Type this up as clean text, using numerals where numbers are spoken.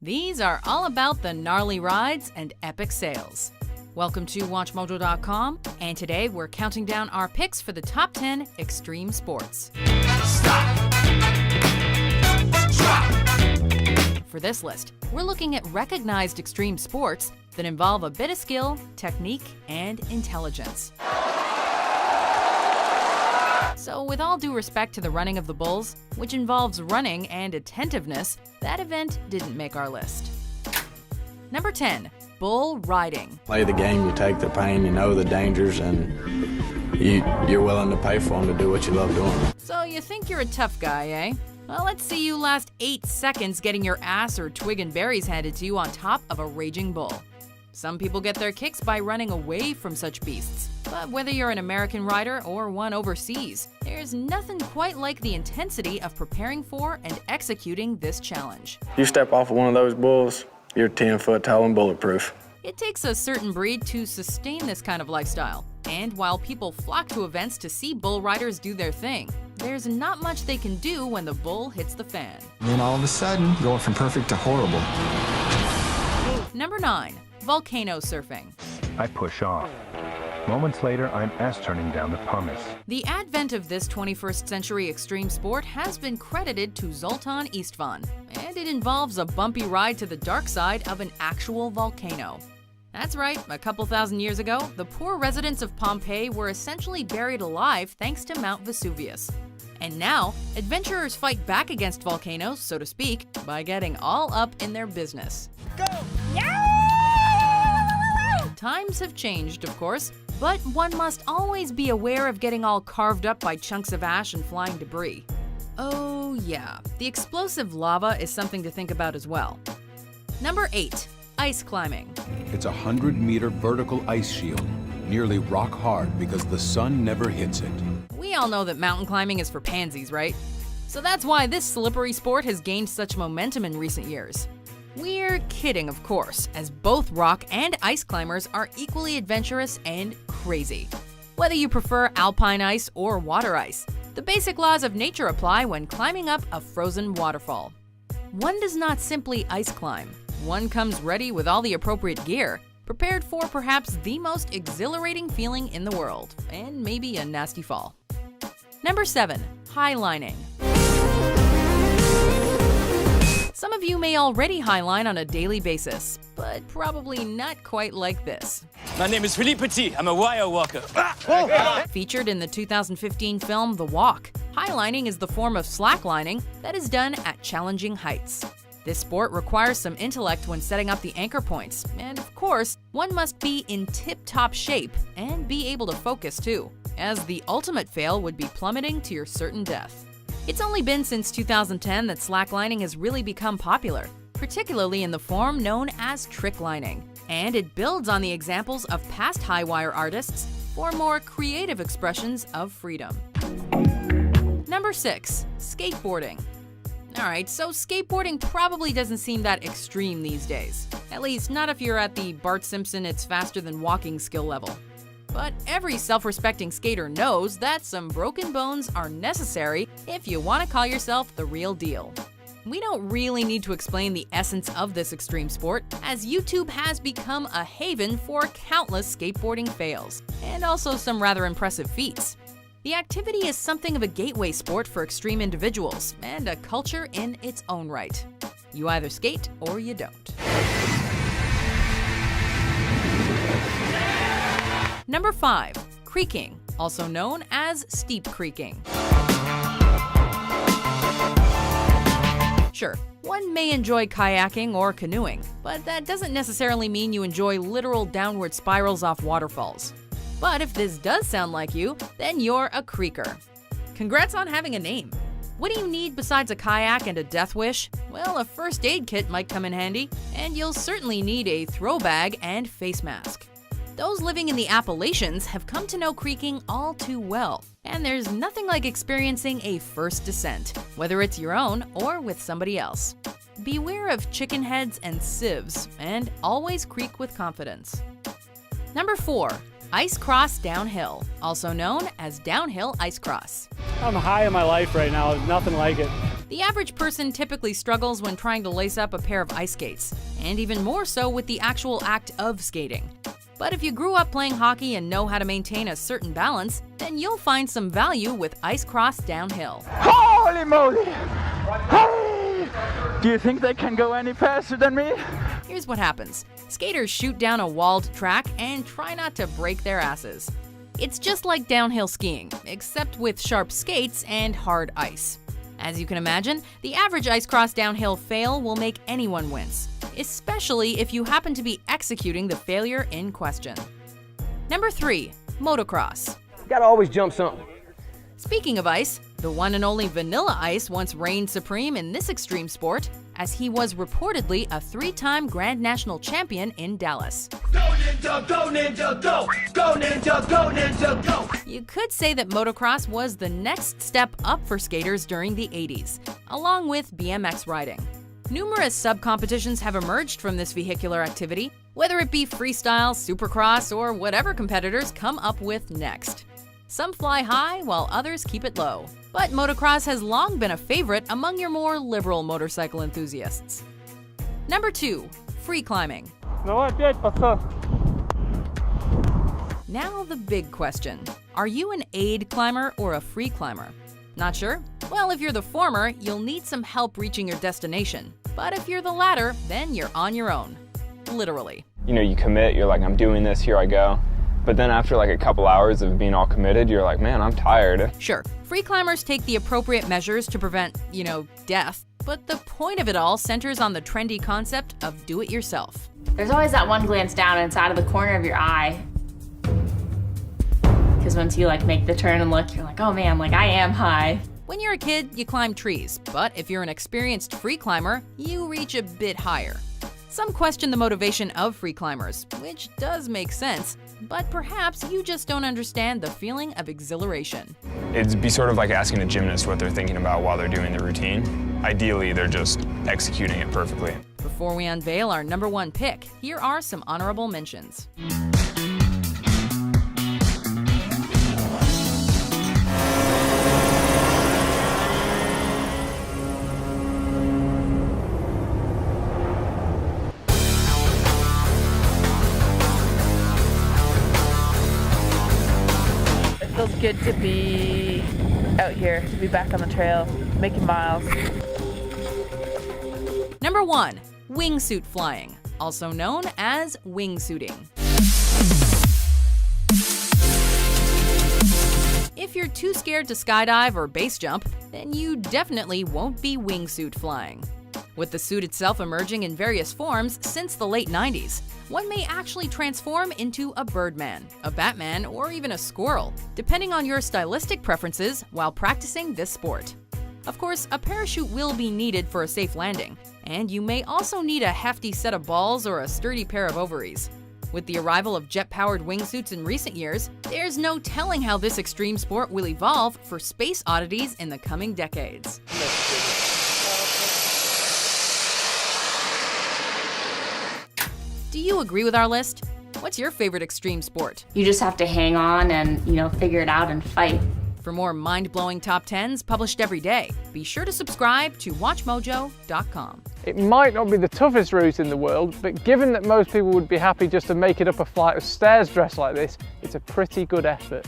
These are all about the gnarly rides and epic sales. Welcome to WatchMojo.com, and today we're counting down our picks for the top 10 extreme sports. Stop. Drop. For this list, we're looking at recognized extreme sports that involve a bit of skill, technique, and intelligence. So with all due respect to the running of the bulls, which involves running and attentiveness, that event didn't make our list. Number 10, bull riding. Play the game, you take the pain, you know the dangers, and you're willing to pay for them to do what you love doing. So you think you're a tough guy, eh? Well, let's see you last 8 seconds getting your ass or twig and berries handed to you on top of a raging bull. Some people get their kicks by running away from such beasts. But whether you're an American rider or one overseas, there's nothing quite like the intensity of preparing for and executing this challenge. You step off of one of those bulls, you're 10 foot tall and bulletproof. It takes a certain breed to sustain this kind of lifestyle. And while people flock to events to see bull riders do their thing, there's not much they can do when the bull hits the fan. And then all of a sudden, going from perfect to horrible. Number 9, volcano surfing. I push off. Moments later, I'm ass-turning down the pumice. The advent of this 21st century extreme sport has been credited to Zoltan Istvan, and it involves a bumpy ride to the dark side of an actual volcano. That's right, a couple thousand years ago, the poor residents of Pompeii were essentially buried alive thanks to Mount Vesuvius. And now, adventurers fight back against volcanoes, so to speak, by getting all up in their business. Go! Yeah! Times have changed, of course, but one must always be aware of getting all carved up by chunks of ash and flying debris. Oh yeah, the explosive lava is something to think about as well. Number 8, ice climbing. It's a 100-meter vertical ice shield, nearly rock hard because the sun never hits it. We all know that mountain climbing is for pansies, right? So that's why this slippery sport has gained such momentum in recent years. We're kidding, of course, as both rock and ice climbers are equally adventurous and crazy. Whether you prefer alpine ice or water ice, the basic laws of nature apply when climbing up a frozen waterfall. One does not simply ice climb. One comes ready with all the appropriate gear, prepared for perhaps the most exhilarating feeling in the world, and maybe a nasty fall. Number 7, highlining. Some of you may already highline on a daily basis, but probably not quite like this. My name is Philippe Petit. I'm a wire walker. Featured in the 2015 film The Walk, highlining is the form of slacklining that is done at challenging heights. This sport requires some intellect when setting up the anchor points, and of course, one must be in tip-top shape and be able to focus too, as the ultimate fail would be plummeting to your certain death. It's only been since 2010 that slacklining has really become popular, particularly in the form known as tricklining, and it builds on the examples of past high-wire artists for more creative expressions of freedom. Number 6, skateboarding. Alright, so skateboarding probably doesn't seem that extreme these days. At least not if you're at the Bart Simpson it's faster than walking skill level. But every self-respecting skater knows that some broken bones are necessary if you want to call yourself the real deal. We don't really need to explain the essence of this extreme sport, as YouTube has become a haven for countless skateboarding fails, and also some rather impressive feats. The activity is something of a gateway sport for extreme individuals, and a culture in its own right. You either skate or you don't. Number 5, creeking, also known as steep creeking. Sure, one may enjoy kayaking or canoeing, but that doesn't necessarily mean you enjoy literal downward spirals off waterfalls. But if this does sound like you, then you're a creeker. Congrats on having a name. What do you need besides a kayak and a death wish? Well, a first aid kit might come in handy, and you'll certainly need a throw bag and face mask. Those living in the Appalachians have come to know creeking all too well, and there's nothing like experiencing a first descent, whether it's your own or with somebody else. Beware of chicken heads and sieves, and always creak with confidence. Number 4, ice cross downhill, also known as downhill ice cross. I'm high in my life right now, nothing like it. The average person typically struggles when trying to lace up a pair of ice skates, and even more so with the actual act of skating. But if you grew up playing hockey and know how to maintain a certain balance, then you'll find some value with ice cross downhill. Holy moly! Hey! Do you think they can go any faster than me? Here's what happens. Skaters shoot down a walled track and try not to break their asses. It's just like downhill skiing, except with sharp skates and hard ice. As you can imagine, the average ice cross downhill fail will make anyone wince, especially if you happen to be executing the failure in question. Number 3, motocross. You gotta always jump something. Speaking of ice, the one and only Vanilla Ice once reigned supreme in this extreme sport, as he was reportedly a 3-time Grand National Champion in Dallas. Go Ninja, go Ninja, go! Go Ninja, go Ninja, go! You could say that motocross was the next step up for skaters during the 80s, along with BMX riding. Numerous sub-competitions have emerged from this vehicular activity, whether it be freestyle, supercross, or whatever competitors come up with next. Some fly high while others keep it low. But motocross has long been a favorite among your more liberal motorcycle enthusiasts. Number 2, free climbing. Now the big question. Are you an aid climber or a free climber? Not sure? Well, if you're the former, you'll need some help reaching your destination. But if you're the latter, then you're on your own. Literally. You know, you commit, you're like, I'm doing this, here I go. But then after like a couple hours of being all committed, you're like, man, I'm tired. Sure, free climbers take the appropriate measures to prevent, death. But the point of it all centers on the trendy concept of do-it-yourself. There's always that one glance down and it's out of the corner of your eye. Because once you make the turn and look, you're like, oh man, I am high. When you're a kid, you climb trees. But if you're an experienced free climber, you reach a bit higher. Some question the motivation of free climbers, which does make sense, but perhaps you just don't understand the feeling of exhilaration. It'd be sort of like asking a gymnast what they're thinking about while they're doing the routine. Ideally, they're just executing it perfectly. Before we unveil our number 1 pick, here are some honorable mentions. It feels good to be out here, to be back on the trail, making miles. Number 1, wingsuit flying, also known as wingsuiting. If you're too scared to skydive or base jump, then you definitely won't be wingsuit flying. With the suit itself emerging in various forms since the late 90s, one may actually transform into a Birdman, a Batman, or even a squirrel, depending on your stylistic preferences while practicing this sport. Of course, a parachute will be needed for a safe landing, and you may also need a hefty set of balls or a sturdy pair of ovaries. With the arrival of jet-powered wingsuits in recent years, there's no telling how this extreme sport will evolve for space oddities in the coming decades. Do you agree with our list? What's your favorite extreme sport? You just have to hang on and, figure it out and fight. For more mind-blowing top 10s published every day, be sure to subscribe to WatchMojo.com. It might not be the toughest route in the world, but given that most people would be happy just to make it up a flight of stairs dressed like this, it's a pretty good effort.